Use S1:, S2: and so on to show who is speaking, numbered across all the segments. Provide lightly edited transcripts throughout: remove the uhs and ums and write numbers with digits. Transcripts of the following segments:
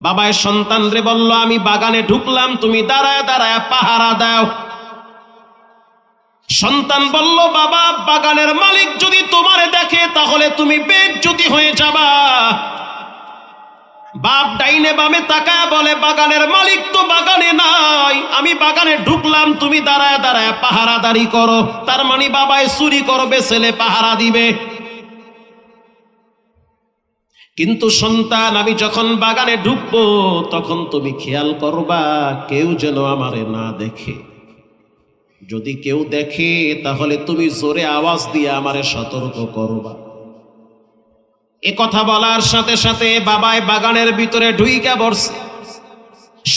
S1: বাবায় সন্তানরে বলল, আমি বাগানে ঢুকলাম, তুমি দাঁড়ায় দাঁড়ায় পাহারা দাও। সন্তান বলল, বাবা, বাগানের মালিক যদি তোমারে দেখে তাহলে তুমি বেইজ্জতি হয়ে যাবা। বাপ ডাইনে বামে তাকায় বলে, বাগানের মালিক তো বাগানে নাই, আমি বাগানে ঢুকলাম, তুমি দাঁড়ায় দাঁড়ায় পাহারাদারি করো। তার মানে বাবায় চুরি করবে, ছেলে পাহারা দিবে। কিন্তু সন্তান, আমি যখন বাগানে ঢুকবো তখন তুমি খেয়াল করবা কেউ যেন আমারে না দেখে। যদি কেউ দেখে তাহলে তুমি জোরে আওয়াজ দিয়ে আমারে সতর্ক করবা। এ কথা বলার সাথে সাথে বাবায় বাগানের ভিতরে ঢুইকা বসছে।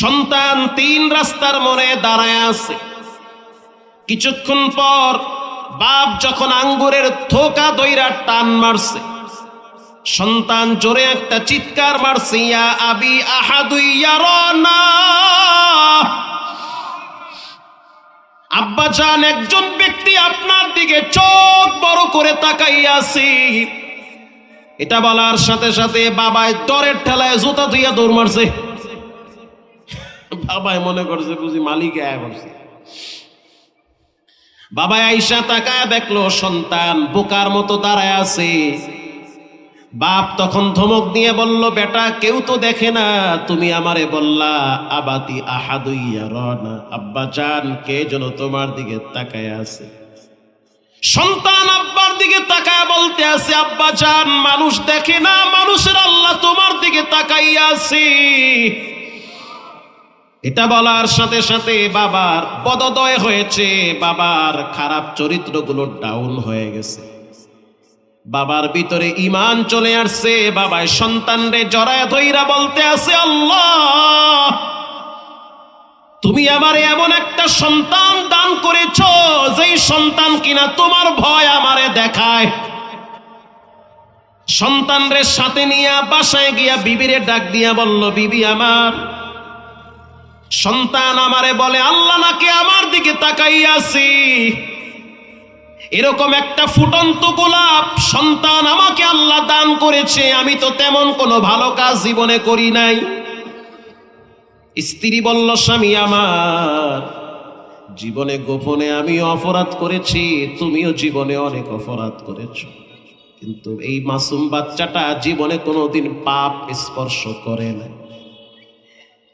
S1: সন্তান 3 রাস্তার মোড়ে দাঁড়ায় আছে। কিছুক্ষণ পর বাপ যখন আঙ্গুরের থোকা দইরা টান মারছে, সন্তান জোরে একটা চিৎকার মারছে, ইয়া আবি আহাদু ইয়ারানা। আব্বা জান, একজন ব্যক্তি আপনার দিকে চোখ বড় করে তাকাইয়া আছে। এটা বলার সাথে সাথে বাবায় ডরের ঠেলায় জুতা ধুইয়া দৌড় মারছে। বাবায় মনে করছে বুঝি মালিক আয়া করছে। বাবায় আইসা তাকায় দেখলো সন্তান বোকার মতো দাঁড়ায় আছে। বাপ তখন ধমক দিয়ে বলল, বেটা, কেউ তো দেখে না, তুমি আমারে বললা আবাতি আহাদু ইয়ারানা। আব্বা জান, কে যেন তোমার দিকে তাকায় আছে। সন্তান আব্বার দিকে তাকায় বলতে আছে, আব্বা জান, মানুষ দেখে না, মানুষের আল্লাহ তোমার দিকে তাকাইয়া আছে। এটা বলার সাথে সাথে বাবার বদদয় হয়েছে, বাবার খারাপ চরিত্রগুলো ডাউন হয়ে গেছে, বাবার ভিতরে ঈমান চলে আসছে। বাবায় সন্তানরে জড়ায় ধইরা বলতে আছে, আল্লাহ, তুমি আমারে এমন একটা সন্তান দান করেছো যেই সন্তান কিনা তোমার ভয় আমারে দেখায়। সন্তানরে সাথে নিয়ে বাসায় গিয়া বিবিরে ডাক দিয়া বলল, বিবি আমার, সন্তান আমারে বলে আল্লাহ নাকি আমার দিকে তাকাইয়া আছে। এরকম একটা ফুটন্ত গোলাপ সন্তান আমাকে আল্লাহ দান করেছে, আমি তো তেমন কোনো ভালো কাজ জীবনে করি নাই। স্ত্রী বলল, স্বামী আমার, জীবনে গোপনে আমিও অপরাধ করেছি, তুমিও জীবনে অনেক অপরাধ করেছো, কিন্তু এই মাসুম বাচ্চাটা জীবনে কোনোদিন পাপ স্পর্শ করে না।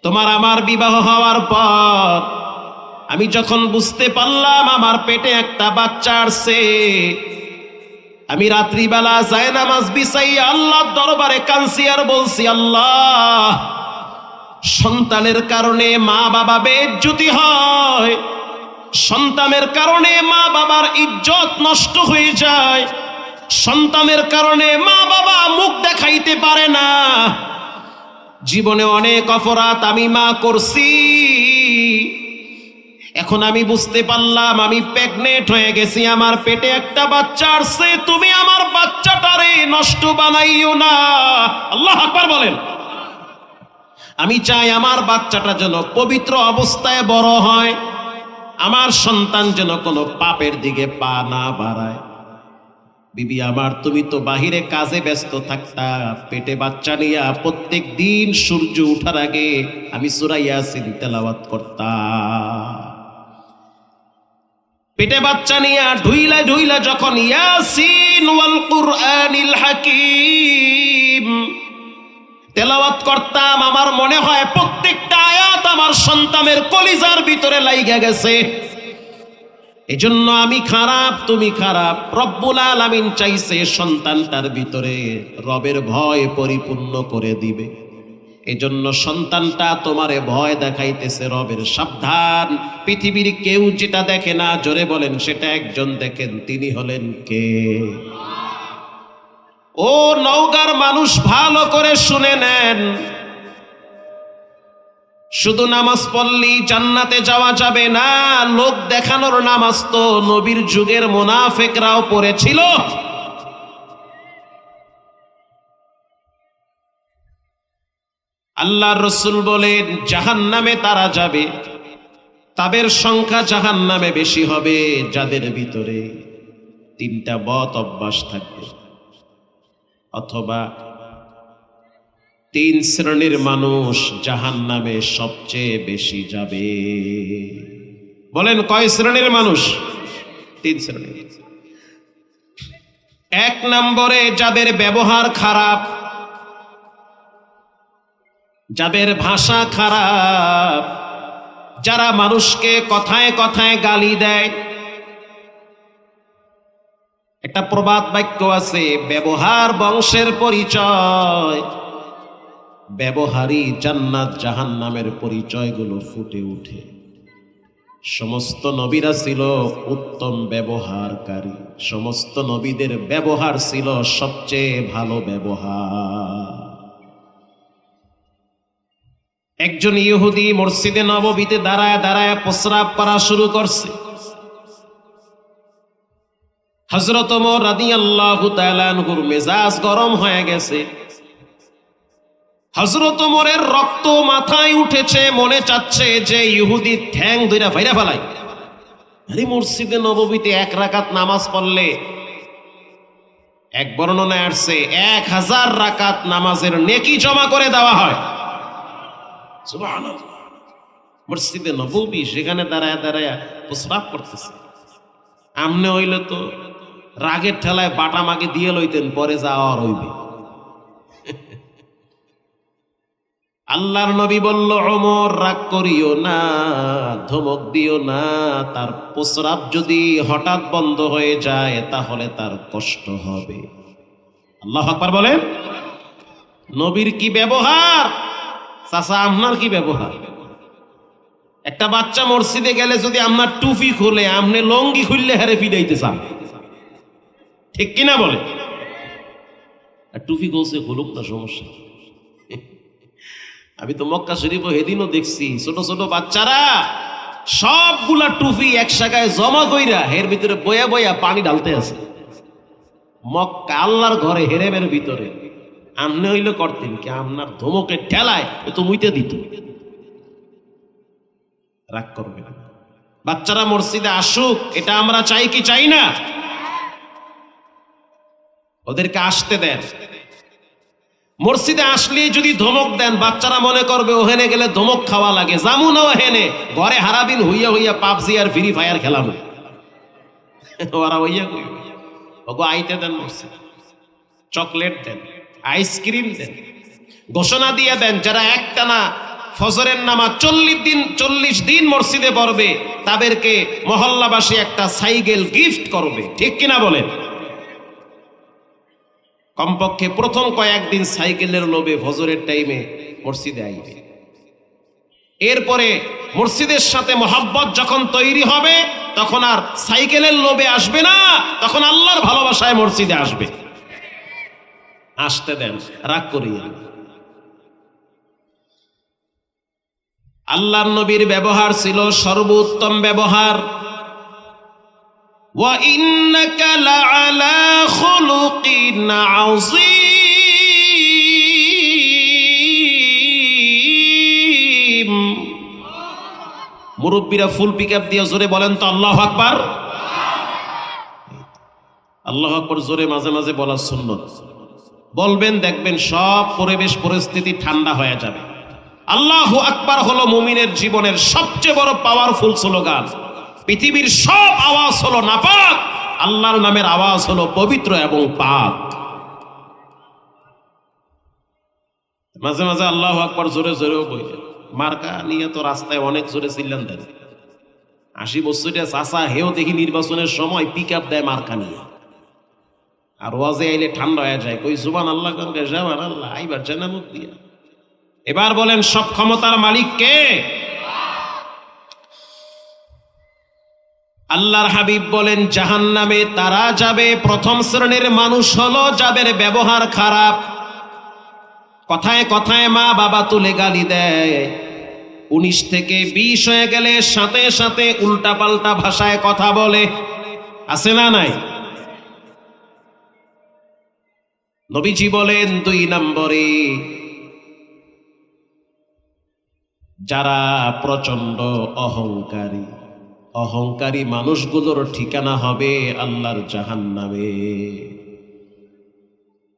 S1: তোমার আমার বিবাহ হওয়ার পর আমি যখন বুঝতে পারলাম আমার পেটে একটা বাচ্চা আসছে, আমি রাত্রিবেলা জায়নামাজ বিছাইয়া আল্লাহর দরবারে কাঁদছি আর বলছি, আল্লাহ, সন্তানের কারণে মা বাবা বেইজ্জতি হয়, সন্তানের কারণে মা বাবার ইজ্জত নষ্ট হয়ে যায়, সন্তানের কারণে মা বাবা মুখ দেখাইতে পারে না। জীবনে অনেক অপরাধ আমি মা করছি। এখন আমি বুঝতে পারলাম আমি প্রেগনেন্ট হয়ে গেছি, আমার পেটে একটা বাচ্চা আসছে, তুমি আমার বাচ্চাটারে নষ্ট বানাইও না। আল্লাহু আকবার বলেন। আমি চাই আমার বাচ্চাটা যেন পবিত্র অবস্থায় বড় হয়, আমার সন্তান যেন কোনো পাপের দিকে পা না বাড়ায়। বিবি আমার, তুমি তো বাহিরে কাজে ব্যস্ত থাকতা, পেটে বাচ্চা নিয়া প্রত্যেক দিন সূর্য ওঠার আগে আমি সূরা ইয়াসিন তেলাওয়াত করতাম। পেটে বাচ্চা নিয়া ঢুইলা ঢুইলা যখন ইয়াসিন ওয়াল কুরআনিল হাকিম তেলাওয়াত করতাম, আমার মনে হয় প্রত্যেকটা আয়াত আমার সন্তানের কলিজার ভিতরে লাইগা গেছে। এজন্য আমি খারাপ, তুমি খারাপ, রব্বুল আলামিন চাইছে সন্তানটার ভিতরে রবের ভয় পরিপূর্ণ করে দিবে। এজন্য সন্তানটা তোমারে ভয় দেখাইতেছে রবের। সাবধান, পৃথিবীর কেউ যেটা দেখে না, জোরে বলেন, সেটা একজন দেখেন, তিনি হলেন কে? ও নওগাঁর মানুষ, ভালো করে শুনে নেন, শুধু নামাজ পড়লেই জান্নাতে যাওয়া যাবে না। লোক দেখানোর নামাজ তো নবীর যুগের মুনাফিকরাও পড়েছিল। আল্লাহর রাসূল বলেন, জাহান্নামে তারা যাবে, তাদের সংখ্যা জাহান্নামে বেশি হবে যাদের ভিতরে 3টা বদ অভ্যাস থাকবে, অথবা তিন শ্রেণীর মানুষ জাহান্নামে সবচেয়ে বেশি যাবে। বলেন কয় শ্রেণীর মানুষ? তিন শ্রেণীর। এক নম্বরে যাদের ব্যবহার খারাপ, যাদের ভাষা খারাপ, যারা মানুষকে কথায় কথায় গালি দেয়। একটা প্রবাদ বাক্য আছে, ব্যবহার বংশের পরিচয়। ব্যবহারই জান্নাত জাহান্নামের পরিচয়গুলো ফুটে ওঠে। সমস্ত নবীরা ছিল উত্তম ব্যবহারকারী, সমস্ত নবীদের ব্যবহার ছিল সবচেয়ে ভালো ব্যবহার। একজন ইহুদি মসজিদে নববীতে দাঁড়ায় দাঁড়ায় প্রস্রাব করা শুরু করছে। হযরত ওমর রাদিয়াল্লাহু তাআলা আনহুর মেজাজ গরম হয়ে গেছে। হযরত ওমরের রক্ত মাথায় উঠেছে, মনে চাচ্ছে যে ইহুদি ঠ্যাং ধইরা ফাইরা ফেলাই। আরে মসজিদে নববীতে এক রাকাত নামাজ পড়লে, এক বর্ণনায় আসছে 1000 রাকাত নামাজের নেকি জমা করে দেওয়া হয়। সুবহানাল্লাহ। মসজিদে নববী, সেখানে দাঁড়ায় দাঁড়ায় প্রস্রাব করতেছে। আমনে হইলে তো রাগের ঠেলায় বাটা মাকে দিয়ে লইতেন, পরে যাওয়ার হইবে। আল্লাহর নবী বলল, ওমর রাগ করিও না, ধমক দিও না। তার প্রস্রাব যদি হঠাৎ বন্ধ হয়ে যায় তাহলে তার কষ্ট হবে। আল্লাহু আকবার বলেন। নবীর কি ব্যবহার, চাচা আপনার কি ব্যবহার? একটা বাচ্চা মসজিদে গেলে যদি আপনার টুপি খুলে, আপনি লঙ্গি খুললে হারে ফিরাইতে চান, ঠিক কিনা বলে? আর টুপি খুলছে, খুলুক না, সমস্যা। আমি তো মক্কা শরীফ হেদিনও দেখছি, ছোট ছোট বাচ্চারা সবগুলা টুপি এক জায়গায় জমা কইরা এর ভিতরে বয়া বয়া পানি ঢালতে আছে। মক্কা আল্লাহর ঘরে, হেরেমের ভিতরে। আমনে হইলে করতেন কি? আপনার ধমকে ঠেলায় তো মুইতে দিত। রাগ করবে না। বাচ্চারা মসজিদে আসুক, এটা আমরা চাই কি চাই না? ওদেরকে আসতে দেন। মসজিদে আসলে যদি ধমক দেন, বাচ্চারা মনে করবে ওহেনে গেলে ধমক খাওয়া লাগে, জামু না ওহেনে ঘরে হারাবিন হইয়া হইয়া পাবজি আর ফ্রি ফায়ার খেলাবো। ওরা হইয়া কইবে। ওগো আইতে দেন মসজিদে, চকলেট দেন, আইসক্রিম দেন, ঘোষণা দিয়ে দেন যারা একটানা ফজরের নামাজ 40 দিন মসজিদে পড়বে তাদেরকে মহল্লাবাসী একটা সাইকেল গিফট করবে, ঠিক কিনা বলেন? কমপক্ষে প্রথম কয়েকদিন সাইকেলের লোভে ফজরের টাইমে মসজিদে আইবে। এরপরে মসজিদের সাথে মহব্বত যখন তৈরি হবে তখন আর সাইকেলের লোভে আসবে না, তখন আল্লাহর ভালোবাসায় মসজিদে আসবে। আসতে দেন, রাগ করিয়া। আল্লাহর নবীর ব্যবহার ছিল সর্বোত্তম ব্যবহার। ওয়া ইন্নাকা লাআলা খুলুকিন আযীম। মুরব্বীরা ফুল পিকআপ দিয়ে জোরে বলেন তো আল্লাহু আকবার। আল্লাহু আকবার জোরে মাঝে মাঝে বলা সুন্নাত। বলবেন, দেখবেন সব পরিবেশ পরিস্থিতি ঠান্ডা হয়ে যাবে। আল্লাহু আকবার হলো মুমিনের জীবনের সবচেয়ে বড় পাওয়ারফুল স্লোগান। পৃথিবীর সব আওয়াজ হলো নাপাক, আল্লাহর নামের আওয়াজ হলো পবিত্র এবং পাক। মাঝে মাঝে আল্লাহু আকবার জোরে জোরেও বলে। মার্কা নিয়ে তো রাস্তায় অনেক জোরে চিল্লান দেন। 80 বছরের চাচা হেও দেখি নির্বাচনের সময় পিকআপ দেয় মার্কা নিয়ে, আর ওয়াজে আইলে ঠান্ডা হয়ে যায়, কই সুবহানাল্লাহ করে সুবহানাল্লাহ, আইবার জান্নাত দিয়া। এবার বলেন, সব ক্ষমতার মালিক কে? আল্লাহর হাবিব বলেন, জাহান্নামে তারা যাবে, প্রথম শ্রেণীর মানুষ হলো যাদের ব্যবহার খারাপ। কথায় কথায় মা বাবা তুলে গালি দেয়, 19 থেকে 20 হয়ে গেলে সাথে সাথে উল্টাপাল্টা ভাষায় কথা বলে, আছে না নাই? নবীজি বলেন, 2 নম্বরে যারা প্রচন্ড অহংকারী, অহংকারী মানুষগুলোর ঠিকানা হবে আল্লাহর জাহান্নামে।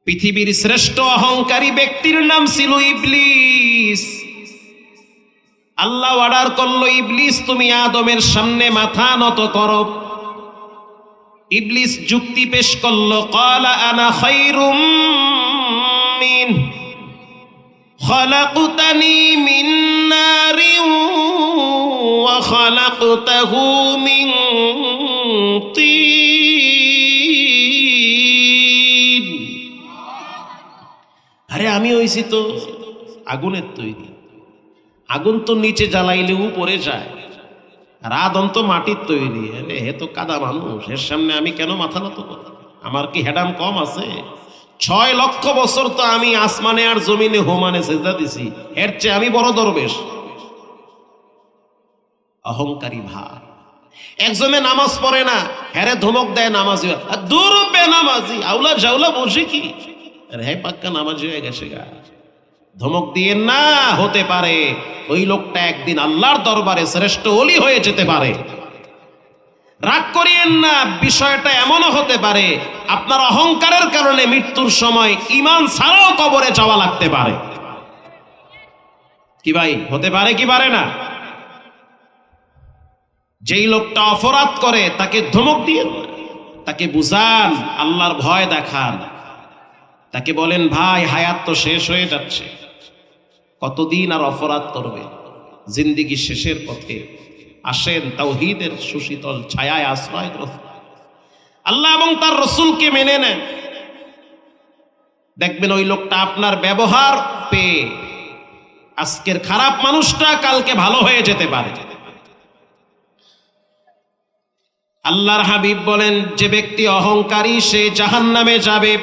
S1: পৃথিবীর শ্রেষ্ঠ অহংকারী ব্যক্তির নাম ছিল ইবলিস। আল্লাহ অর্ডার করলো, ইবলিস তুমি আদমের সামনে মাথা নত করো। ইবলিস যুক্তি পেশ করলো, ক্বালা আনা খায়রুম মিন খালাকতানি মিন নারিন ওয়া খালাকতাহু মিন তিন। আরে আমি হইছি তো আগুনের তৈরি, আগুন তো নিচে জ্বালাইলে উপরে যায়, আর আদম তো মাটির তৈরি। আরে হে তো কাদা মানুষ, এর সামনে আমি কেন মাথা নত করব? আমার কি হেডাম কম আছে? 6 লক্ষ বছর তো আমি আসমানে আর জমিনে হোমানে সেজদা দিছি, এর চেয়ে আমি বড় দরবেশ। অহংকারী ভাই। একজনে নামাজ পড়ে না, হ্যারে ধমক দেয় নামাজি, দূর বেনামাজি, আউলা জাউলা বসে কি, আরে হ্যাঁ পাক্কা নামাজি হয়ে গেছে গা। ধমক দিয়েন না, হতে পারে ওই লোকটা একদিন আল্লাহর দরবারে শ্রেষ্ঠ ওলি হয়ে যেতে পারে। রাগ করিয়েন না, বিষয়টা এমনও হতে পারে আপনার অহংকারের কারণে মৃত্যুর সময় ঈমান ছাড়াও কবরে যাওয়া লাগতে পারে। কি ভাই, হতে পারে কি পারে না? যেই লোকটা অপরাধ করে তাকে ধমক দিয়েন না, তাকে বুঝান, আল্লাহর ভয় দেখান, তাকে বলেন ভাই হায়াত তো শেষ হয়ে যাচ্ছে, কতদিন আর অপরাধ করবে, জিন্দেগি শেষের পথে, আসেন তাওহীদের সুশীতল ছায়ায় আশ্রয় গ্রহণ, আল্লাহ এবং তার রসুলকে মেনে নেন। দেখবেন ওই লোকটা আপনার ব্যবহার পেয়ে আজকের খারাপ মানুষটা কালকে ভালো হয়ে যেতে পারে। আল্লাহর হাবিব বলেন, যে ব্যক্তি অহংকারী সে জাহান্নামে যাবে।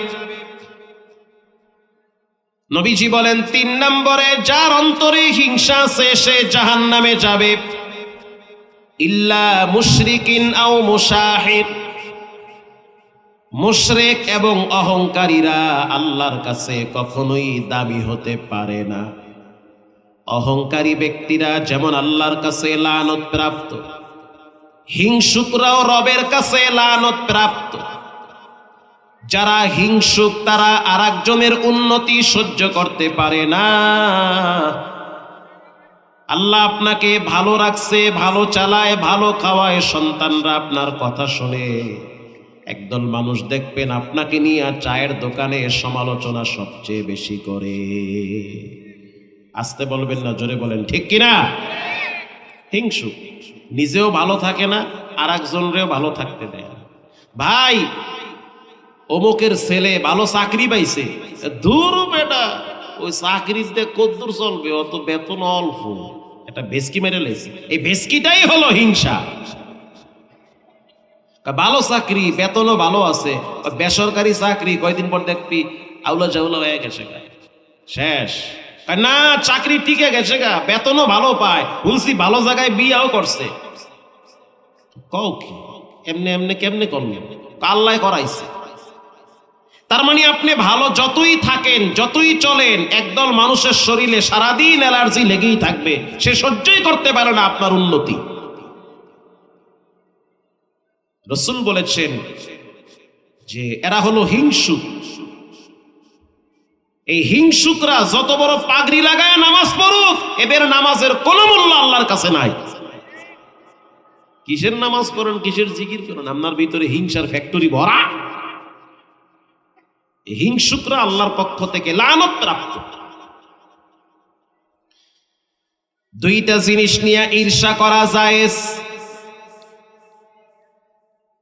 S1: নবীজি বলেন 3 নম্বরে, যার অন্তরে হিংসা আছে সে জাহান্নামে যাবে। ইল্লা মুশরিকিন আও মুশাহির, মুশরিক এবং অহংকারীরা আল্লাহর কাছে কখনোই দামি হতে পারে না। অহংকারী ব্যক্তিরা যেমন আল্লাহর কাছে লানত প্রাপ্ত, হিংসুকরাও রবের কাছে লানত প্রাপ্ত। যারা হিংসুক তারা আরেকজনের উন্নতি সহ্য করতে পারে না। আল্লাহ আপনাকে ভালো রাখছে, ভালো চালায়, ভালো খাওয়ায়, সন্তানরা আপনার কথা শুনে। একদল মানুষ দেখবেন আপনাকে নিয়ে চায়ের দোকানে সমালোচনা সবচেয়ে বেশি করে। আসতে বলবেন না, জোরে বলেন, ঠিক কিনা? হিংসুক, নিজেও ভালো থাকে না, আর একজনরেও ভালো থাকতে দেয় না। ভাই অমুকের ছেলে ভালো চাকরি পাইছে, দূর বেটা ওই চাকরিতে কদ্দূর চলবে, অত বেতন অল্প, এটা ভেস্কি মেরে লেছে। এই ভেস্কিটাই হলো হিংসা। ভালো চাকরি, বেতনও ভালো আছে, বেসরকারি চাকরি কয়দিন পর দেখবি আউলা জাউলা হয়ে গেছে, শেষ। না চাকরি টিকে গেছে গা, বেতনও ভালো পায়, বলছি ভালো জায়গায় বিয়াও করছে। কও কি এমনি এমনি কেমনে করলেন? আল্লাহ করাইছে। তার মানে আপনি ভালো যতই থাকেন, যতই চলেন, একদল মানুষের শরীরে সারাদিন অ্যালার্জি লেগেই থাকবে, সে সহ্যই করতে পারে না আপনার উন্নতি। রাসূল বলেছেন যে এরা হলো হিংসুক। এই হিংসুকরা যত বড় পাগড়ি লাগায় নামাজ পড়ুক, এদের নামাজের কোনো মূল্য আল্লাহর কাছে নাই। কিসের নামাজ পড়েন, কিসের জিকির করেন, আপনার ভিতরে হিংসার ফ্যাক্টরি ভরা। হিংসুকরা আল্লাহর পক্ষ থেকে লানত প্রাপ্ত। 2টা জিনিস নিয়ে ঈর্ষা করা জায়েজ।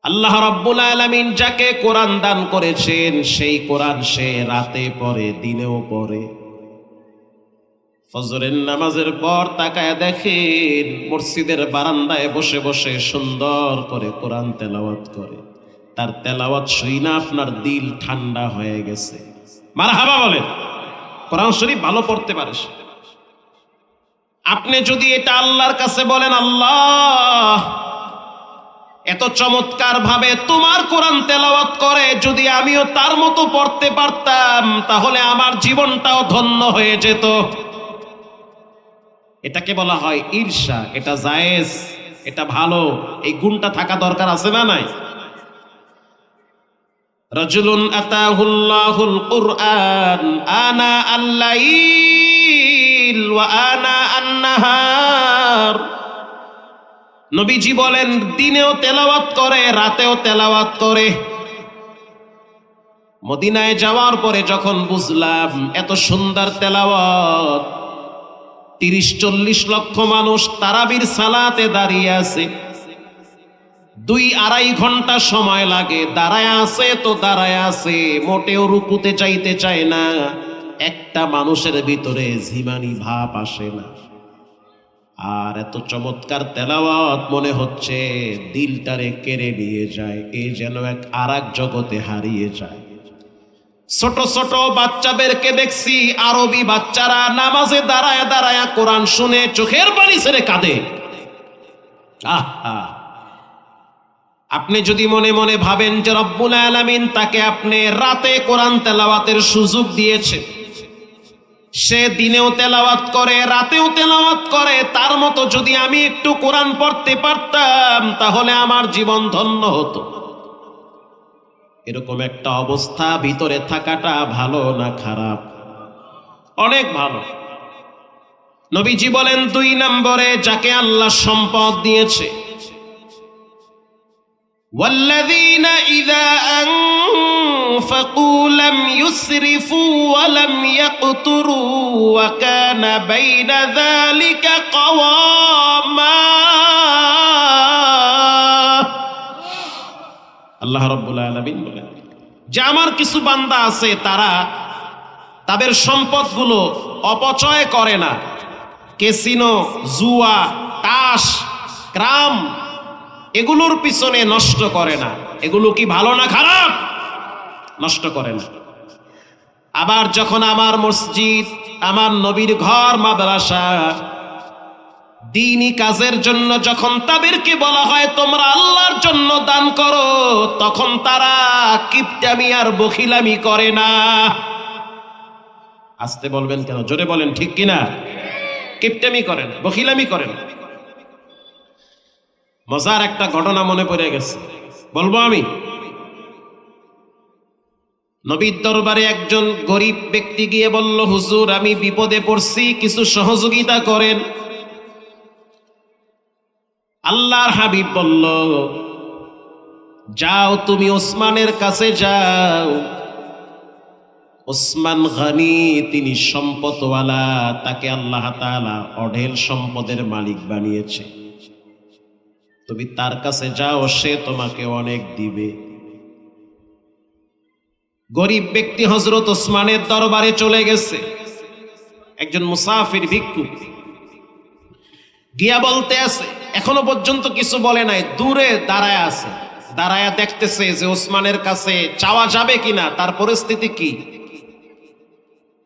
S1: আল্লাহ রাব্বুল আলামিন যাকে কোরআন দান করেছেন, সেই কোরআন সে রাতে পড়ে, দিনেও পড়ে। ফজরের নামাজের পর তাকায় দেখেন মসজিদের বারান্দায় বসে বসে সুন্দর করে কোরআন তেলাওয়াত করে। তার তেলাওয়াত শুনে আপনার দিল ঠান্ডা হয়ে গেছে। মারহাবা বলেন। কোরআন শরীফ ভালো পড়তে পারে। আপনি যদি এটা আল্লাহর কাছে বলেন, আল্লাহ এত চমৎকার ভাবে তোমার কোরআন তেলাওয়াত করে, যদি আমিও তার মতো পড়তে পারতাম তাহলে আমার জীবনটাও ধন্য হয়ে যেত। এটাকে বলা হয় ঈর্ষা। এটা জায়েজ, এটা ভালো, এই গুণটা থাকা দরকার আছে না নাই? রাজুলুন আতাহুল্লাহুল কুরআন আনা আল-লাইল ওয়া আনা আন-নাহার। নবীজি বলেন দিনেও তেলাওয়াত করে, রাতেও তেলাওয়াত করে। মদিনায় যাওয়ার পরে যখন বুঝলাম এত সুন্দর তেলাওয়াত, 30-40 লক্ষ মানুষ তারাবির সালাতে দাঁড়িয়ে আছে, 2-2.5 ঘন্টা সময় লাগে, দাঁড়ায় আছে তো দাঁড়ায় আছে, মোটেও রুকুতে চাইতে চায় না। একটা মানুষের ভিতরে ঝিমানি ভাব আসে না। আর এত চমৎকার তেলাওয়াত, মনে হচ্ছে দিলটারে কেড়ে নিয়ে যায়, এ যেন এক আরেক জগতে হারিয়ে যায়। ছোট ছোট বাচ্চাদেরকে দেখছি, আরবি বাচ্চারা নামাজে দাঁড়ায় দাঁড়ায় কোরআন শুনে চোখের পানি ছেড়ে কাঁদে। আহা, আপনি যদি মনে মনে ভাবেন যে রব্বুল আলামিন তাকে আপনি রাতে কোরআন তেলাওয়াতের সুযোগ দিয়েছে, সে দিনেও তেলাওয়াত করে রাতেও তেলাওয়াত করে, তার মতো যদি আমি একটু কোরআন পড়তে পারতাম তাহলে আমার জীবন ধন্য হতো। এরকম একটা অবস্থা ভিতরে থাকাটা ভালো না খারাপ? অনেক ভালো। নবীজি বলেন 2 নম্বরে যাকে আল্লাহ সম্পদ দিয়েছে, والذين إذا أنفقوا لم يسرفوا ولم يقتروا وكان بين ذلك قواما। আল্লাহ রাব্বুল আলামিন বলেন যে আমার কিছু বান্দা আছে, তারা তাদের সম্পদগুলো অপচয় করে না, ক্যাসিনো, জুয়া, তাস, ক্রাম এগুলোর পিছনে নষ্ট করে না। এগুলো কি ভালো না খারাপ? নষ্ট করে না। আবার যখন আমার মসজিদ, আমার নবীর ঘর, মাদ্রাসা, দ্বীনি কাজের জন্য যখন তাদেরকে বলা হয় তোমরা আল্লাহর জন্য দান করো, তখন তারা কিপটামি আর বখিলামি করে না। আস্তে বলবেন কেন? জোরে বলেন, ঠিক কিনা? কিপটামি করেন, বখিলামি করেন। মজার একটা ঘটনা মনে পড়ে গেছে, বলবো আমি। নবীর দরবারে একজন গরিব ব্যক্তি গিয়ে বলল, হুজুর আমি বিপদে পড়ছি, কিছু সহযোগিতা করেন। আল্লাহর হাবিব বলল, যাও তুমি ওসমানের কাছে যাও। ওসমান গনি, তিনি সম্পদওয়ালা, তাকে আল্লাহ তাআলা অঢেল সম্পদের মালিক বানিয়েছে। তুমি তার কাছে যাও, সে তোমাকে অনেক দিবে। গরিব ব্যক্তি হযরত ওসমানের দরবারে চলে গেছে। একজন মুসাফির ভিক্ষুক গিয়া বলতে আছে, এখনো পর্যন্ত কিছু বলে নাই, দূরে দাঁড়ায় আছে, দাঁড়ায়া দেখতেছে যে ওসমানের কাছে চাওয়া যাবে কিনা, তার পরিস্থিতি কি।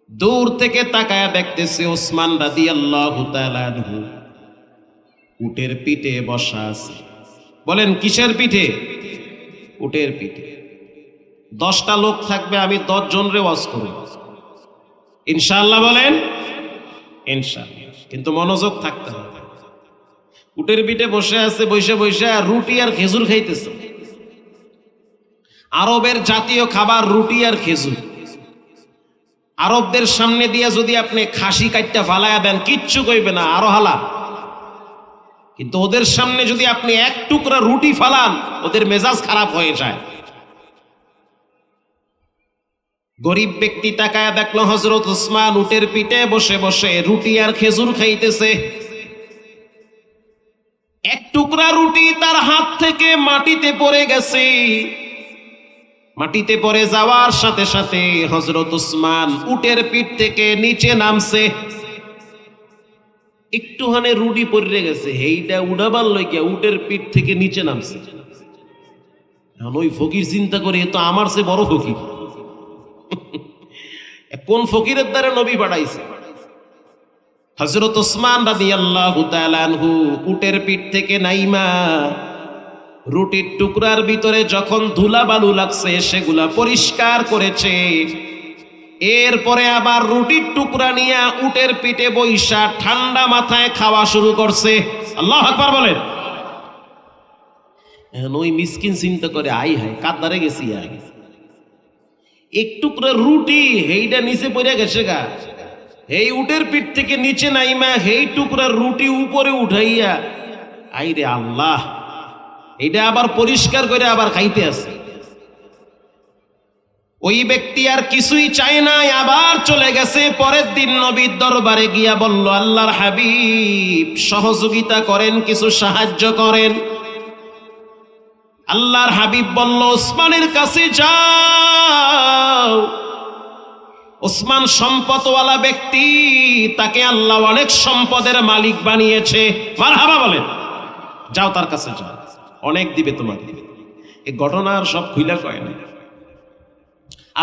S1: দূর থেকে তাকায়া দেখতেছে ওসমান রাদিয়াল্লাহু তাআলা আনহু উটের পিঠে বসা আছে। বলেন কিসের পিঠে? উটের পিঠে। 10টা লোক থাকবে, আমি 10 জনরে ওয়াজ করব ইনশাআল্লাহ। বলেন ইনশাআল্লাহ, কিন্তু মনোযোগ থাকতে হবে। উটের পিঠে বসে আছে, বসে বসে রুটি আর খেজুর খাইতেছে। আরবের জাতীয় খাবার রুটি আর খেজুর। আরবদের সামনে দিয়ে যদি আপনি খাসি কাটটা ফালায়া দেন, কিচ্ছু কইবে না, আরো হালা। কিন্তু ওদের সামনে যদি আপনি এক টুকরা রুটি ফালান, ওদের মেজাজ খারাপ হয়ে যায়। গরিব ব্যক্তি তাকায়া দেখলো হযরত ওসমান উটের পিঠে বসে বসে রুটি আর খেজুর খাইতেছে। এক টুকরা রুটি তার হাত থেকে মাটিতে পড়ে গেছে। মাটিতে পড়ে যাওয়ার সাথে সাথে হযরত ওসমান উটের পিঠ থেকে নিচে নামছে। একটুখানে রুটি পড়ে গেছে, এইটা উড়াবার লইয়া উটের পিঠ থেকে নিচে নামছে। এখন ওই ফকির চিন্তা করে, এ তো আমার চেয়ে বড় ফকির। কোন ফকিরের দ্বারা নবী পাঠাইছে? হযরত ওসমান রাদিয়াল্লাহু তাআলা আনহু উটের পিঠ থেকে নাইমা রুটির টুকরার ভিতরে যখন ধুলা বালু লাগছে সেগুলা পরিষ্কার করেছে। এরপরে আবার রুটির টুকরা নিয়ে উটের পিঠে বইসা ঠান্ডা মাথায় খাওয়া শুরু করছে। আল্লাহু আকবার বলেন। এখন ওই মিসকিন চিন্তা করে, আই হায় কাদ্দারে গেছি। একটু করে রুটি হেইটা নিচে পড়ে গেছে গা, এই উটের পিঠ থেকে নিচে নাইমা হেই টুকরা রুটি উপরে উঠাইয়া, আইরে আল্লাহ, এটা আবার পরিষ্কার করে আবার খাইতে আছে। ওই ব্যক্তি আর কিছুই চায় নাই, আবার চলে গেছে। পরের দিন নবীর দরবারে গিয়া বলল, আল্লাহর হাবিব সহযোগিতা করেন, কিছু সাহায্য করেন। আল্লাহর হাবিব বলল, ওসমানের কাছে যাও। ওসমান সম্পদওয়ালা ব্যক্তি, তাকে আল্লাহ অনেক সম্পদের মালিক বানিয়েছে। মারহাবা বলেন। যাও তার কাছে যাও, অনেক দিবে তোমাকে। এই ঘটনার সব খুইলা কয় না।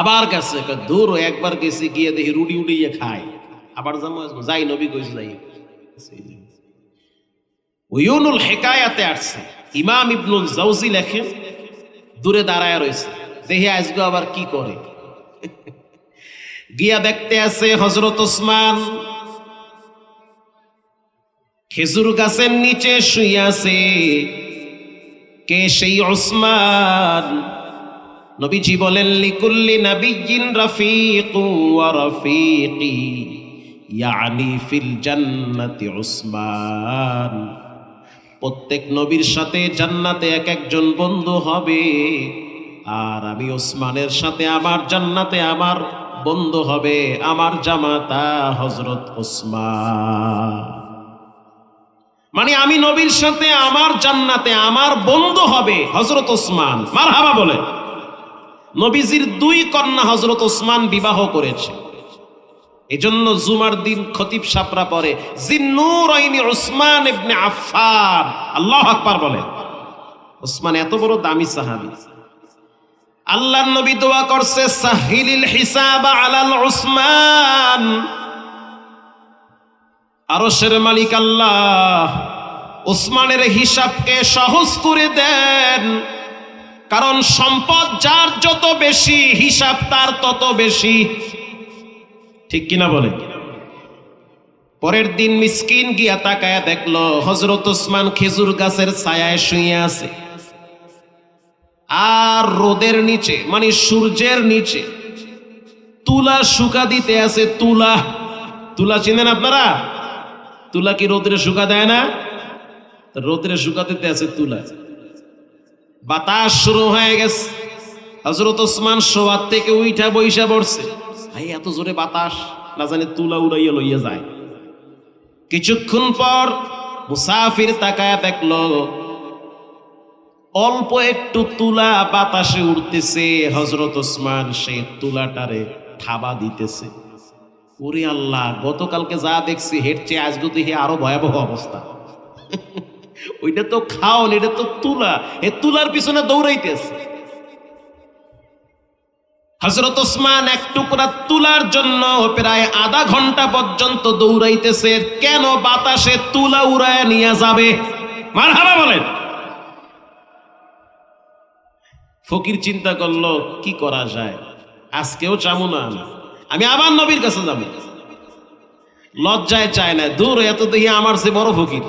S1: আবার গেছে, দূর একবার গেছি, গিয়ে দেখি রুটি উঠিয়ে খায়। আবার যাই, নবী কইছে যাই। উয়ুনুল হিকায়াতে আসছে, ইমাম ইবনুল জাওজি লেখেন, দূরে দাঁড়ায় রয়েছে, দেখি আজকে আবার কি করে। গিয়া দেখতে আছে হযরত ওসমান খেজুর গাছের নিচে শুয়ে আছে। কে সেই ওসমান? নবীজি বলেন, লিকুল্লি নাবিয়্যিন রাফীকুন ওয়া রাফীকি ইয়ানি ফিল জান্নাতি ওসমান। প্রত্যেক নবীর সাথে জান্নাতে এক একজন বন্ধু হবে, আর আমি ওসমানের সাথে আমার জান্নাতে আমার বন্ধু হবে আমার জামাতা হযরত ওসমান। মানে আমি নবীর সাথে আমার জান্নাতে আমার বন্ধু হবে হযরত ওসমান। মারহাবা বলে। নবীজির দুই কন্যা হযরত ওসমান বিবাহ করেছে। এজন্য জুমার দিন খতিব সাপরা পড়ে, জিন্নুরাইনি ওসমান ইবনে আফফান। আল্লাহু আকবার বলে। ওসমান এত বড় দামি সাহাবী। আল্লাহর নবী দোয়া করছে, সাহিলিল হিসাব আলাল উসমান। আরশের মালিক আল্লাহ ওসমানের হিসাবকে সহজ করে দেন, কারণ সম্পদ যার যত বেশি, হিসাব তার তত বেশি। ঠিক কিনা বলে? পরের দিন মিসকিন গিয়া তাকায়া দেখলো হযরত ওসমান খেজুর গাছের ছায়ায় শুয়ে আছে, আর রোদের নিচে মানে সূর্যের নিচে তুলা শুকা দিতে আছে। তুলা, তুলা চিনেন আপনারা? তুলা কি রোদরে শুকা দেয় না? রোদরে শুকা দিতে আছে তুলা। বাতাস শুরু হয়ে গেছে। হযরত ওসমান শোয়ার থেকে উইঠা বইসা পড়ছে। ভাই এত জোরে বাতাস, না জানে তুলা উড়াইয়া লইয়া যায়। কিছুক্ষণ পর মুসাফির তাকায়া দেখলো অল্প একটু তুলা বাতাসে উড়তেছে। হযরত ওসমান সেই তুলাটারে থাবা দিতেছে। ওরে আল্লাহ, গতকালকে যা দেখছি হের চেয়ে আজকে দেখি আরো ভয়াবহ অবস্থা। ওইটা তো খাওন, এটা তো তুলা, এ তুলার পিছনে দৌড়াইতেছে। হযরত ওসমান এক টুকরা তুলার জন্য প্রায় আধা ঘন্টা পর্যন্ত দৌড়াইতেছে। কেন? বাতাসে তুলা উড়ায় নিয়ে যাবে। মারহাবা বলেন। ফকির চিন্তা করলো, কি করা যায়, আজকেও চামু না, আমি আবার নবীর কাছে যাবো। লজ্জায় চায় না, দূর, এত দেখি আমার সে বড় ফকির।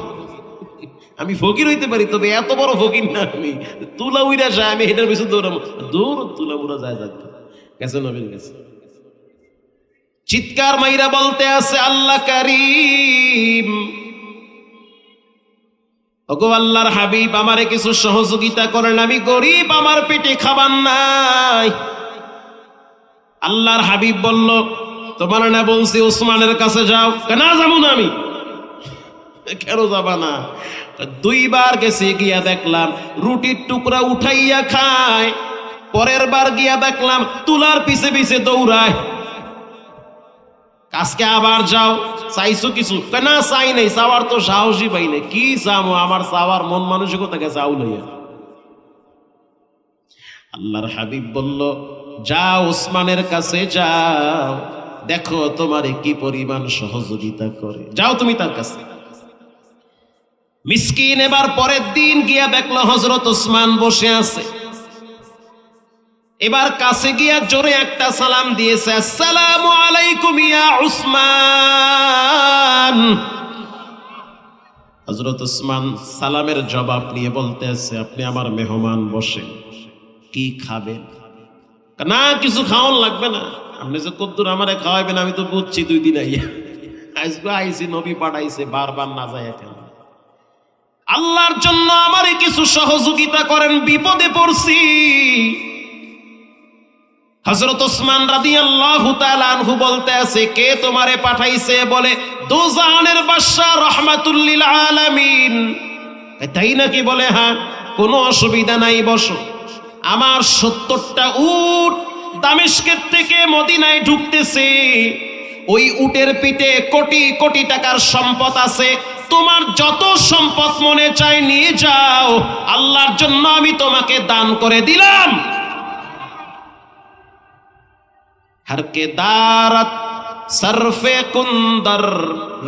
S1: আমি ফকির হইতে পারি, তবে এত বড় ফকির না আমি। তুলা উড়া যায়, আমি এটার পিছনে দৌড়াবো। দূর, তুলা উড়া যায় যাচ্ছে গেছে নবীর কাছে। চিৎকার মাইরা বলতে আছে, আল্লাহ কারীম, ওগো আল্লাহর হাবিব, আমারে কিছু সহযোগিতা করেন, আমি গরিব, আমার পেটে খাবার নাই। আল্লাহর হাবিব বলল, তোমার না বলছি ওসমানের কাছে যাও? না যাবো না আমি। কেন যাবা না? দুইবার গেছে, গিয়া দেখলাম রুটির টুকরা উঠাইয়া খায়। পরের বার গিয়া দেখলাম তুলার পিছে পিছে দৌড়ায়। আজকে আবার যাও, চাইছো কিছু? না চাই নাই, চাওয়ার তো সাহসই পাই নাই। কি চামো, আমার চাওয়ার মন মানসিকতাকে চাও লইয়া। আল্লাহর হাবিব বলল, যাও ওসমানের কাছে যাও, দেখো তোমারে কি পরিমাণ সহযোগিতা করে। যাও তুমি তার কাছে। মিসকিন এবার পরের দিন গিয়া দেখলো হযরত ওসমান বসে আছে। এবার কাছে গিয়া জোরে একটা সালাম দিয়েছে, আসসালামু আলাইকুম ইয়া উসমান। হযরত ওসমান সালামের জবাব নিয়ে বলতে আছে, আপনি আমার মেহমান, বসেন, কি খাবেন? না কিছু খাওয়ান লাগবে না, আপনি যে কদ্দুর আমারে খাওয়াইবেন আমি তো বুঝছি 2 দিন আইয়া আজকে আইসি, নবী পাঠাইছে, বারবার না যায় কেন? আল্লাহর জন্য আমারে কিছু সহযোগিতা করেন, বিপদে পড়ছি। হযরত ওসমান রাদিয়াল্লাহু তাআলা আনহু বলতে আছে, কে তোমারে পাঠাইছে? বলে দোজাহানের বাদশা রাহমাতুল লিল আলামিন। তাই নাকি? বলে হ্যাঁ, কোনো অসুবিধা নাই, বসো। আমার 70টা উট দামেস্কের থেকে মদিনায় ঢুকতেছে, ওই উটের পিঠে কোটি কোটি টাকার সম্পদ আছে, তোমার যত সম্পদ মনে চায় নিয়ে যাও, আল্লাহর জন্য আমি তোমাকে দান করে দিলাম। हर के दारत सरफे कुंदर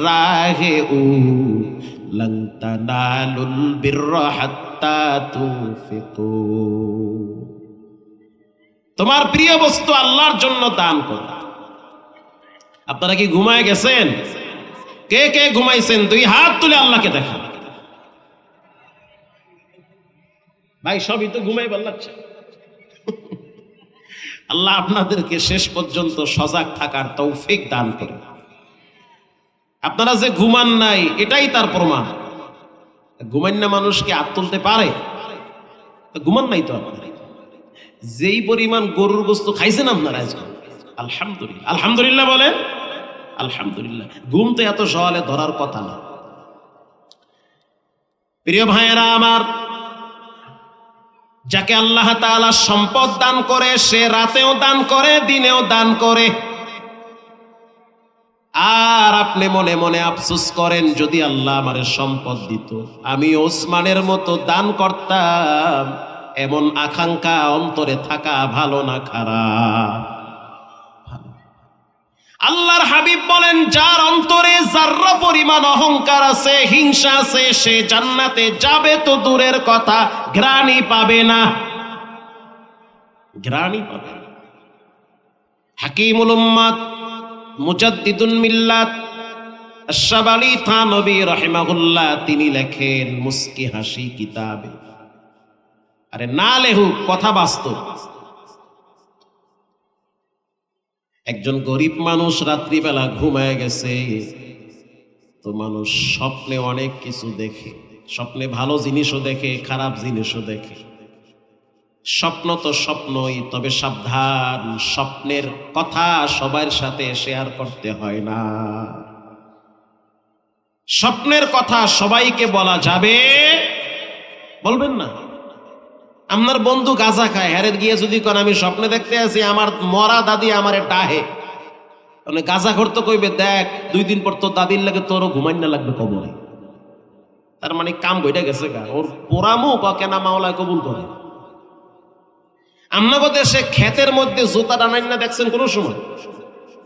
S1: राहे ऊ लं तनालुल बिर्रा हत्ता तुफिकू। তোমার প্রিয় বস্তু আল্লাহর জন্য দান করো। আপনারা কি ঘুমায় গেছেন? কে কে ঘুমাইছেন 2 হাত তুলে আল্লাহকে দেখান। ভাই সবই তো ঘুমাই বললাচ্ছে। আল্লাহ আপনাদেরকে শেষ পর্যন্ত সজাগ থাকার তৌফিক দান করে। আপনারা যে ঘুমান নাই এটাই তার প্রমাণ। ঘুমান না মানুষকে হাত তুলতে পারে? ঘুমান নাই তো আপনারা। যেই পরিমাণ গরুর গোশত খাইছেন আপনারা আজকে, আলহামদুলিল্লাহ, আলহামদুলিল্লাহ বলে আলহামদুলিল্লাহ। ঘুম তো এত সহলে ধরার কথা না। প্রিয় ভাইয়েরা আমার, যাকে আল্লাহ তাআলা সম্পদ দান করে সে রাতেও দান করে, দিনেও দান করে। আর আপনি মনে মনে আফসোস করেন, যদি আল্লাহ আমারে সম্পদ দিত আমি ওসমানের মতো দান করতাম। এমন আকাঙ্ক্ষা অন্তরে থাকা ভালো না খারাপ? আল্লাহর হাবিব বলেন, যার অন্তরে যাররা পরিমাণ অহংকার আছে, হিংসা আছে, সে জান্নাতে যাবে তো দূরের কথা, ঘ্রাণই পাবে না, ঘ্রাণই পাবে না। হাকিমুল উম্মাত মুজাদ্দিদুন মিল্লাত আশ-শাবালি থানবী রাহিমাহুল্লাহ তিনি লেখেন মুস্কি হাসি কিতাবে, আরে না লেহুক, কথা বাস্তব। একজন গরিব মানুষ রাত্রিবেলা ঘুমায় গেছে, তো মানুষ স্বপ্নে অনেক কিছু দেখে, স্বপ্নে ভালো জিনিসও দেখে, খারাপ জিনিসও দেখে। স্বপ্ন তো স্বপ্নই, তবে সাবধান, স্বপ্নের কথা সবার সাথে শেয়ার করতে হয় না। স্বপ্নের কথা সবাইকে বলা যাবে, বলবেন না। আপনার বন্ধু গাঁজা খায়, হ্যারের গিয়ে যদি কোন আমি স্বপ্নে দেখতে আছি আমার মরা দাদি আমারে ডাহে, মানে গাঁজা করতে কইবে, দেখ 2 দিন পর তোর দাদির লাগে তোরও ঘুমাই না লাগবে কবরে। তার মানে কাম বইটা গেছে গা, ওর পোড়ামু কেনা মাওলায় কবুল করে। আমনাগো দেশে ক্ষেতের মধ্যে জোতা টানাই না দেখছেন কোন সময়?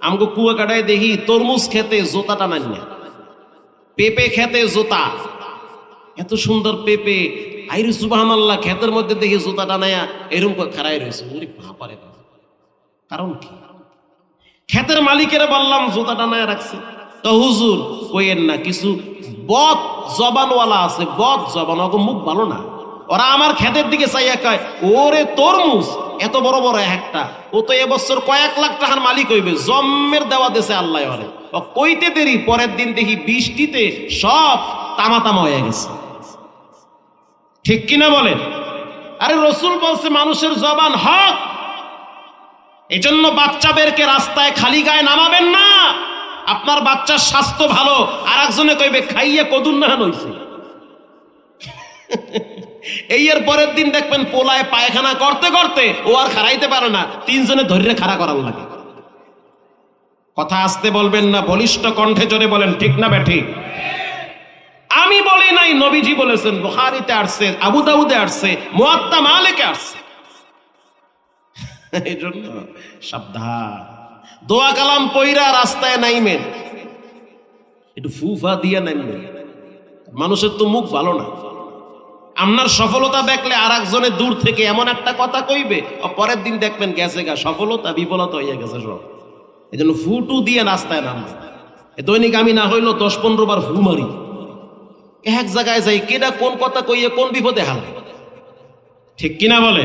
S1: আমগো কুয়া কাটায় দেখি তরমুজ খেতে জোতা টানাই না, পেঁপে খেতে জোতা, এত সুন্দর পেঁপে, আইরে সুবহানাল্লাহ, ক্ষেতের মধ্যে দেখি জুতা টানায়া এরকম করে খাড়াই রয়েছে। ভাপারে কারণ কি? ক্ষেতের মালিকেরা বললাম জুতা টানায়া রাখছে। তো হুজুর কইেন না, কিছু বদ জবানওয়ালা আছে, বদ জবান, ওকে মুখ ভালো না, ওরা আমার ক্ষেতের দিকে চাইয়া কয়, ওরে তরমুজ এত বড় বড় একটা, ও তো এবছর কয়েক লাখ টাকার মালিক হইবে, জম্মের দেওয়া দেশে আল্লাহ ওরে। কইতে দেরি, পরের দিন দেখি বৃষ্টিতে সব তামা তামা হয়ে গেছে। ঠিক কিনা বলেন? আরে রাসূল বলছে মানুষের জবান হক, এজন্য বাচ্চাদেরকে রাস্তায় খালি গায়ে নামাবেন না। আপনার বাচ্চার স্বাস্থ্য ভালো, আর একজনে কইবে খাইয়া কদুন না হইছে। এই এর পরের দিন দেখবেন পোলায় পায়খানা করতে করতে ও আর খাড়াইতে পারে না, 3 জনে ধরে খাড়া করার লাগে। কথা আসতে বলবেন না, বলিষ্ঠ কণ্ঠে জোরে বলেন, ঠিক না বেঠিক? আমি বলি নাই, নবীজি বলেছেন, বুখারীতে আসছে, আবু দাউদে আসছে, মুয়াত্তা মালিকে আসছে। এইজন্য সাবধান, দোয়া কালাম পয়রা রাস্তায় নাইমেন, একটু ফুফা দিয়ে নাইমেন। মানুষের তো মুখ ভালো না। আপনার সফলতা দেখলে আর একজনের দূর থেকে এমন একটা কথা কইবে, পরের দিন দেখবেন গেছে গা, সফলতা বিফলতা হইয়া গেছে সব। এই জন্য ফুটু দিয়ে রাস্তায় নামবে। দৈনিক আমি না হইলো 10-15 বার ফু মারি, এক জায়গায় যাই, কেডা কোন কথা কইয়ে কোন বিপদে হাল। ঠিক কিনা বলে?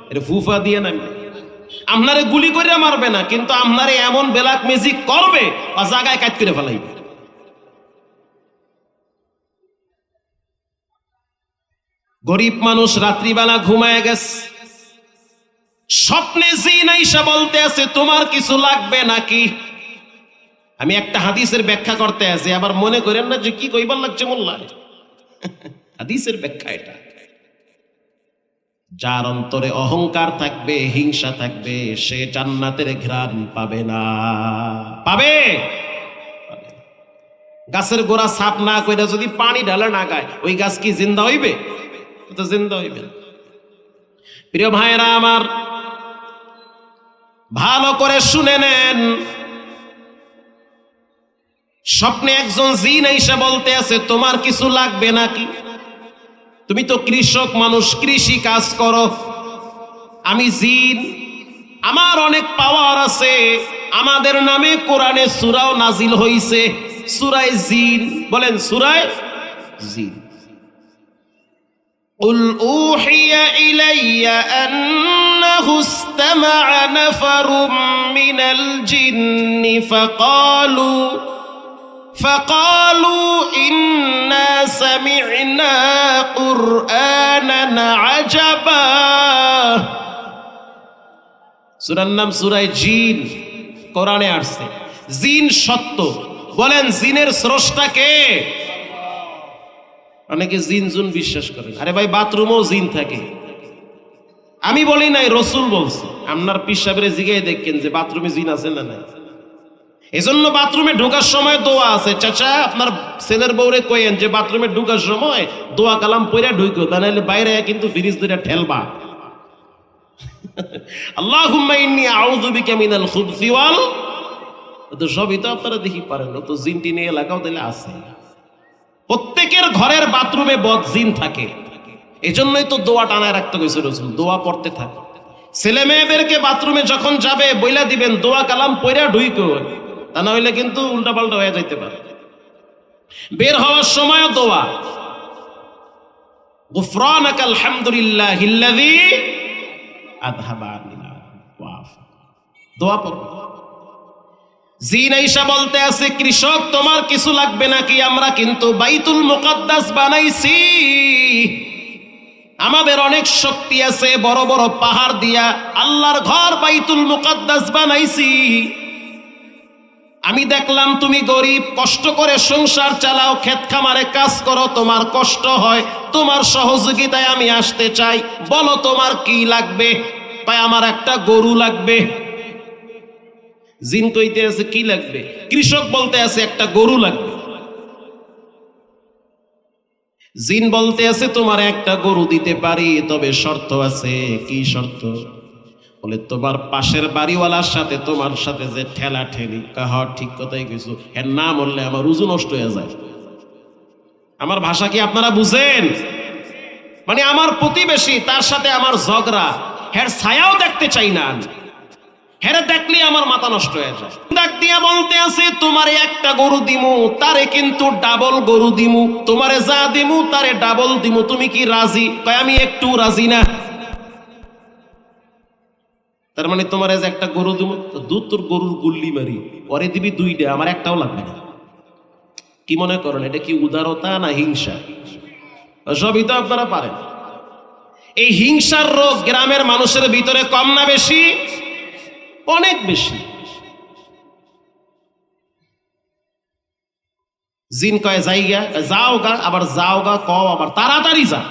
S1: এটা ফুফা দিয়ে নামবে। আপনারে গুলি করে মারবে না, কিন্তু আপনারে এমন ব্ল্যাক ম্যাজিক করবে বা জায়গায় কাট করে ফেলাইবে। গরিব মানুষ রাত্রিবেলা ঘুমায় গেছে, স্বপ্নে জিন আইসা বলতে আছে তোমার কিছু লাগবে নাকি। আমি একটা হাদিসের ব্যাখ্যা করতে আছি, আবার মনে করেন না যে কি কইবার লাগছে মোল্লা। হাদিসের ব্যাখ্যা এটা, যার অন্তরে অহংকার থাকবে, হিংসা থাকবে, সে জান্নাতের ঘ্রাণ পাবে না। পাবে? গাছের গোড়া সাপ না কইরা যদি পানি ঢালে না গায়, ওই গাছ কি জিন্দা হইবে? তো জিন্দা হইবে। প্রিয় ভাইরা আমার, ভালো করে শুনে নেন। স্বপ্নে একজন জিন এসে বলতে আছে তোমার কিছু লাগবে নাকি। তুমি তো কৃষক মানুষ, কৃষি কাজ করো, আমি জিন, আমার অনেক পাওয়ার আছে, আমাদের নামে কোরআনে সূরাও নাজিল হইছে, সূরায়ে জিন। বলেন সূরায়ে জিন। قل أوحي إلي أنه استمع نفر من الجن فقالوا إنا سمعنا قرآنا عجبا। সূরার নাম সূরায়ে জিন, কোরআনে আসছে। জিন সত্য। বলেন জিনের স্রষ্টা কে? অনেকে জিন জুন বিশ্বাস করেন। আরে ভাই, বাথরুমেও জিন থাকে। আমি বলি নাই, রসুল বলছে। আপনার পীর সাহেবের জিগায় দেখেন যে বাথরুমে জিন আছে না নাই। এজন্য বাথরুমে ঢোকার সময় দোয়া আছে। চাচা, আপনার ছেলের বউরে কইেন যে বাথরুমে ঢোকার সময় দোয়া কালাম পড়া ঢুকো, তা নাহলে বাইরে কিন্তু ফ্রিজ ধরে ঠেলবা। আল্লাহুম্মা ইন্নী আউযু বিকা মিনাল খুবসি ওয়াল, তো সবই তো আপনারা দেখি পারেন। তো জিন টিনে এলাকাও তাহলে আছে। প্রত্যেকের ঘরের বাথরুমে বদ জিন থাকে। এজন্যই তো দোয়া টানায় রাখতে কইছে রাসূল, দোয়া পড়তে থাকে। ছেলে মেয়েদেরকে বাথরুমে যখন যাবে বইলা দিবেন দোয়া কালাম পড়া ঢুকো, তা না হইলে কিন্তু উল্টাপাল্টা হয়ে যাইতে পারে। বের হওয়ার সময় দোয়া, গুফরানাকাল হামদুলিল্লাহিল্লাযী আযহাবা আন্না ওয়াফা, দোয়া পড়ো। জিন আইসা বলতে আছে কৃষক তোমার কিছু লাগবে নাকি, আমরা কিন্তু বাইতুল মুকাদ্দাস বানাইছি, আমাদের অনেক শক্তি আছে, বড় বড় পাহাড় দিয়া আল্লাহর ঘর বাইতুল মুকাদ্দাস বানাইছি। আমি দেখলাম তুমি গরিব, কষ্ট করে সংসার চালাও, ক্ষেত খামারে কাজ করো, তোমার কষ্ট হয়, তোমার সহযোগিতায় আমি আসতে চাই, বলো তোমার কি লাগবে। তাই আমার একটা গরু লাগবে। জিন কইতে আছে কি লাগবে, কৃষক বলতে আছে একটা গরু লাগবে। জিন বলতে আছে তোমার একটা গরু দিতে পারি, তবে শর্ত আছে। কি শর্ত? বলে তোমার পাশের বাড়িওয়ালার সাথে তোমার সাথে যে ঠেলা ঠেলি, কাহা ঠিক কথাই কইছো, এর না মরলে আমার রুজু নষ্ট হয়ে যায়। আমার ভাষা কি আপনারা বুঝেন? মানে আমার প্রতিবেশী, তার সাথে আমার ঝগড়া, হের ছায়াও দেখতে চাই না, হেরে দেখলে আমার মাথা নষ্ট হয়ে যায়। ডাক দিয়া বলতে আছে তোমারে একটা গরু দিমু, তারে কিন্তু ডাবল গরু দিমু, তোমারে যা দিমু তারে ডাবল দিমু, তুমি কি রাজি? কয় আমি একটু রাজি না। তার মানে তোমার যে একটা গরু দিমু, দুধ তোর গরুর গুল্লি মারি, পরে দিবি দুইটা, আমার একটাও লাগবে না। কি মনে করেন এটা কি উদারতা না হিংসা? সবই তো আপনারা পারেন। এই হিংসার রোগ গ্রামের মানুষের ভিতরে কম না বেশি? অনেক বেশি। জিন কয় যাইগা, যাও গা, আবার যাও গা কও, আবার তাড়াতাড়ি যা।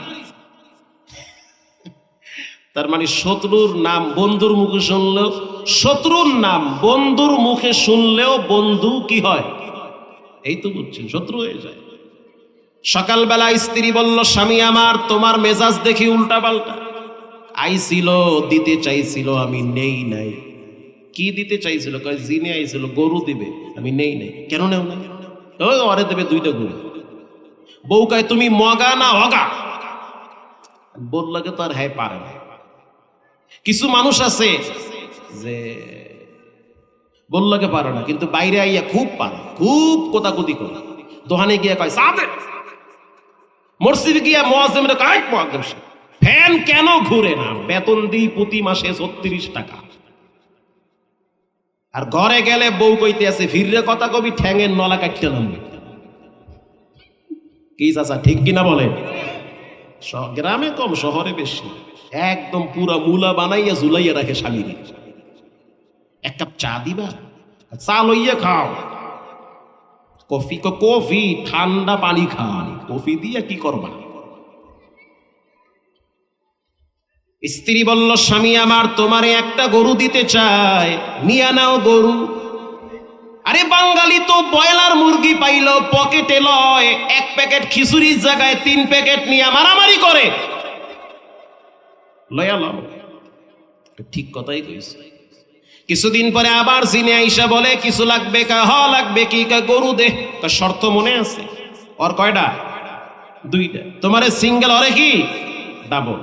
S1: তার মানে শত্রুর নাম বন্ধুর মুখে শুনলেও, শত্রুর নাম বন্ধুর মুখে শুনলেও বন্ধু কি হয়? এই তো বুঝছেন, শত্রু হয়ে যায়। সকালবেলা স্ত্রী বলল স্বামী আমার তোমার মেজাজ দেখি উল্টা পাল্টা। আইছিল, দিতে চাইছিল, আমি নেই নাই। কি দিতে চাইছিল? কয় জিনে আইছিল, গরু দিবে, আমি নেই নাই। কেন নেও না? ওরে দেবে দুইটা গরু। বউ কয় তুমি মগা না হগা? বললাকে তো আর হ্যাঁ পারে না। কিছু মানুষ আছে যে বললাকে পারে না, কিন্তু বাইরে আইয়া খুব পারে, খুব কোতাকুতি করে। দোকানে গিয়া কয় সাথে, মসজিদে গিয়া মুয়াজ্জিমের কয় মুয়াজ্জিম ফ্যান কেন ঘুরে না? বেতন দিই প্রতি মাসে 36 টাকা, আর ঘরে গেলে বউ কইতে আছে ফিররে কথা কবি ঠ্যাঙের নলা কাটতে নামবে। কি চাচা ঠিক কিনা বলেন? গ্রামে কম, শহরে বেশি। একদম পুরা মুলা বানাইয়া ঝুলাইয়া রাখে স্বামীর। এক কাপ চা দিবা, চা লইয়া খাও। কফি কফি ঠান্ডা পানি খান, কফি দিয়া কি করবা? স্ত্রী বলল স্বামী আমার তোমারে একটা গরু দিতে চায়, নিয়ে নাও গরু। আরে বাঙালি তো ব্রয়লার মুরগি পাইল পকেটে লয়, এক প্যাকেট খিচুড়ির জায়গায় 3 প্যাকেট নিয়ে মারামারি করে। লয়া লও, ঠিক কথাই কইছে। কিছুদিন পরে আবার জিনে আইসা বলে কিছু লাগবে, হ লাগবে কি, গরু দে। শর্ত মনে আছে ওর? কয়টা? 2টা। তোমারে সিঙ্গেল, ওরে কি ডাবল।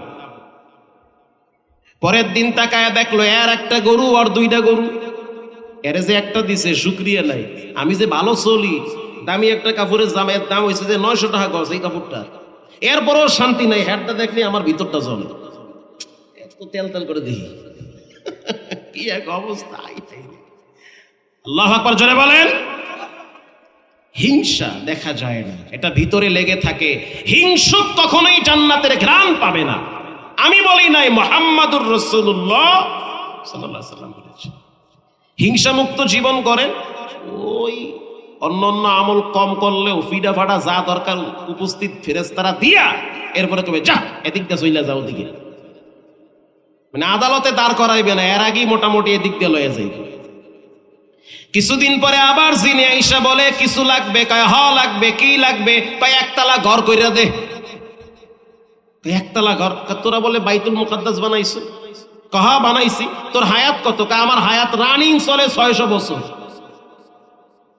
S1: পরের দিন তাকায় দেখলো এর একটা গরু আর 2টা গরু। এর যে একটা দিছে শুকরিয়া নাই। আমি যে ভালো চলি, দামি একটা কাপড়ের জামের দাম হয়েছে যে 900 টাকা গজ এই কাপড়টা। এরপরও শান্তি নাই, হ্যাটটা দেখলে আমার ভিতরটা জ্বলে। এত তেল তেল করে দেখি কি এক অবস্থা। আল্লাহু আকবার জোরে বলেন। হিংসা দেখা যায় না, এটা ভিতরে লেগে থাকে। হিংসুক কখনোই জান্নাতের ঘ্রাণ পাবে না। আমি বলি নাই, মুহাম্মাদুর রাসূলুল্লাহ সাল্লাল্লাহু আলাইহি ওয়াসাল্লাম বলেছেন। হিংসা মুক্ত জীবন করেন, ওই অন্যান্য আমল কম করলেও ফিডা ফাটা যা দরকার উপস্থিত ফেরেশতারা দিয়া এরপরে কবে যা এদিক দিয়ে চইলা যাও দিকে, মানে আদালতে দাঁড় করাইবে না, এর আগেই মোটামুটি এদিক দিয়ে লয়ে যাইবে। কিছুদিন পরে আবার জিনে আইসা বলে কিছু লাগবে, কয় হ লাগবে। কি লাগবে? কয় একতলা ঘর কইরা দে। একতলা ঘর? তোরা বলে বাইতুল মুকাদ্দাস বানাইছো? কহা বানাইছি। তোর হায়াত কত? আমার হায়াত রানিং চলে 600 বছর।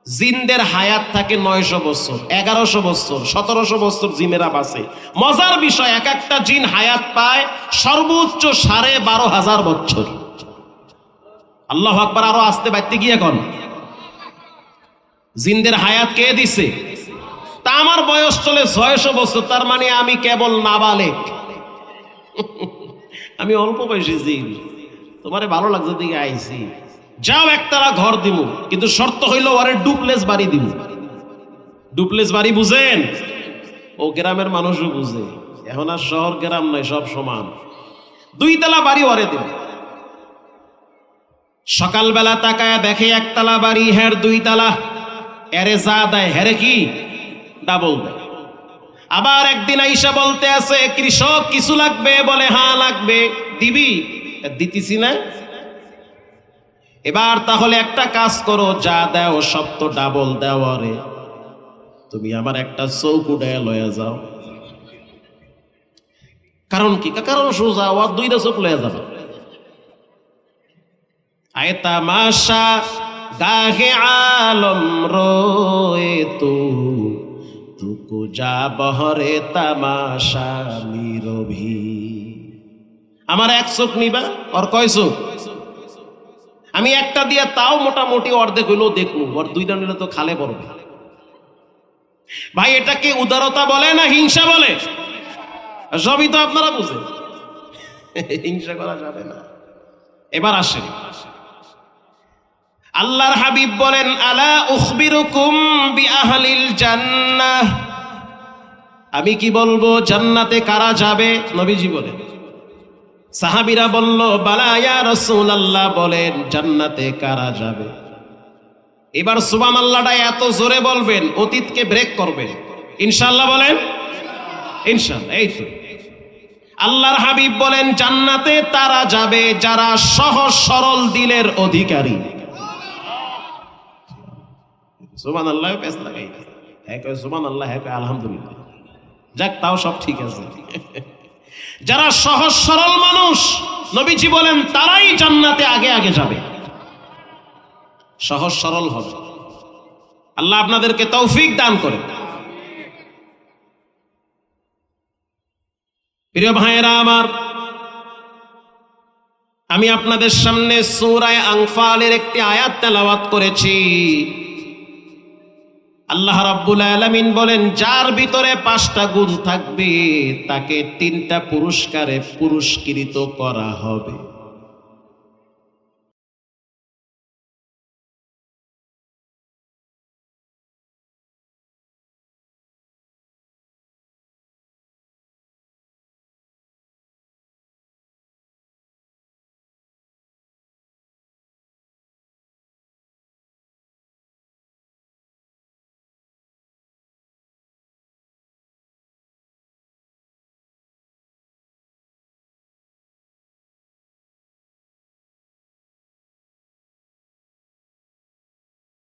S1: জিনদের হায়াত থাকে 900 বছর, 1100 বছর, 1700 বছর জিনেরা বাঁচে। মজার বিষয়, এক একটা জিন হায়াত পায় সর্বোচ্চ 12,500 বছর। আল্লাহু আকবার। আরো আসতে বাইতে গিয়ে কোন জিনদের হায়াত কে দিছে? তা আমার বয়স চলে 600 বছর, তার মানে আমি কেবল নাবালেক। আমি অল্প বয়সী জিন। তোমারে ভালো লাগছে দিকে আইছি, যাও একতলা ঘর দিব, কিন্তু শর্ত হইল ওরে ডুপ্লেস বাড়ি দিব। ডুপ্লেস বাড়ি বুঝেন? ও গ্রামের মানুষও বুঝে, এখন আর শহর গ্রাম নয়, সব সমান। 2 তলা বাড়ি ওরে দিব। সকালবেলা তাকায় দেখে একতলা বাড়ি, হের 2 তলা। এরে যা দেয় হেরে কি ডাবল দেয়। আবার একদিন আইসা বলতে আছে কৃষক কিছু লাগবে, বলে হ্যাঁ লাগবে। দিবি? দিতেছি না। এবার তাহলে একটা কাজ করো, যা দাও সব তো ডাবল দাও, রে তুমি আমার একটা চৌক উঠায় লয়ে যাও। কারণ কি? কারণ সোজা, আর 2টা চোখ লয়ে যাবে। আয় তামাশা গাহে আলম রোয়ে তুকু যা বহরে তামাশা নীরভি। আমার 1 চোখ নিবা, আর কয় চোখ? আমি একটা দিয়ে তাও মোটামুটি অর্ধেক হইলেও দেখবো, আর 2টা নিলে তো খালে পড়বে। ভাই এটাকে উদারতা বলে না হিংসা বলে? সবই তো আপনারা বুঝেন। হিংসা করা যাবে না। এবার আসেন, আল্লাহর হাবিব বলেন আলা উখবিরুকুম বিআহলিল জান্নাহ, আমি কি বলবো জান্নাতে কারা যাবে? নবীজি বলেন। সাহাবীরা বলল বালা ইয়া রাসূলুল্লাহ, বলেন জান্নাতে কারা যাবে? এবার সুবহানাল্লাহটা এত জোরে বলবেন, অতীতকে ব্রেক করবেন। ইনশাআল্লাহ বলেন, ইনশাআল্লাহ। এই তো আল্লাহর হাবিব বলেন জান্নাতে তারা যাবে যারা সহজ সরল দিলের অধিকারী। সুবহানাল্লাহ পেছ লাগাই, হ্যাঁ কয় সুবহানাল্লাহ, হ্যাঁ কয় আলহামদুলিল্লাহ। যাক, তাও সব ঠিক আছে। যারা সহজ সরল মানুষ, নবীজি বলেন তারাই জান্নাতে আগে আগে যাবে, সহজ সরল হবে। আল্লাহ আপনাদেরকে তৌফিক দান করে। প্রিয় ভাইয়েরা আমার, আমি আপনাদের সামনে সূরা আনফালের একটি আয়াত তেলাওয়াত করেছি। আল্লাহ রাব্বুল আলামিন বলেন যার ভিতরে 5টা গুণ থাকবে তাকে 3টা পুরস্কারে পুরস্কৃত করা হবে।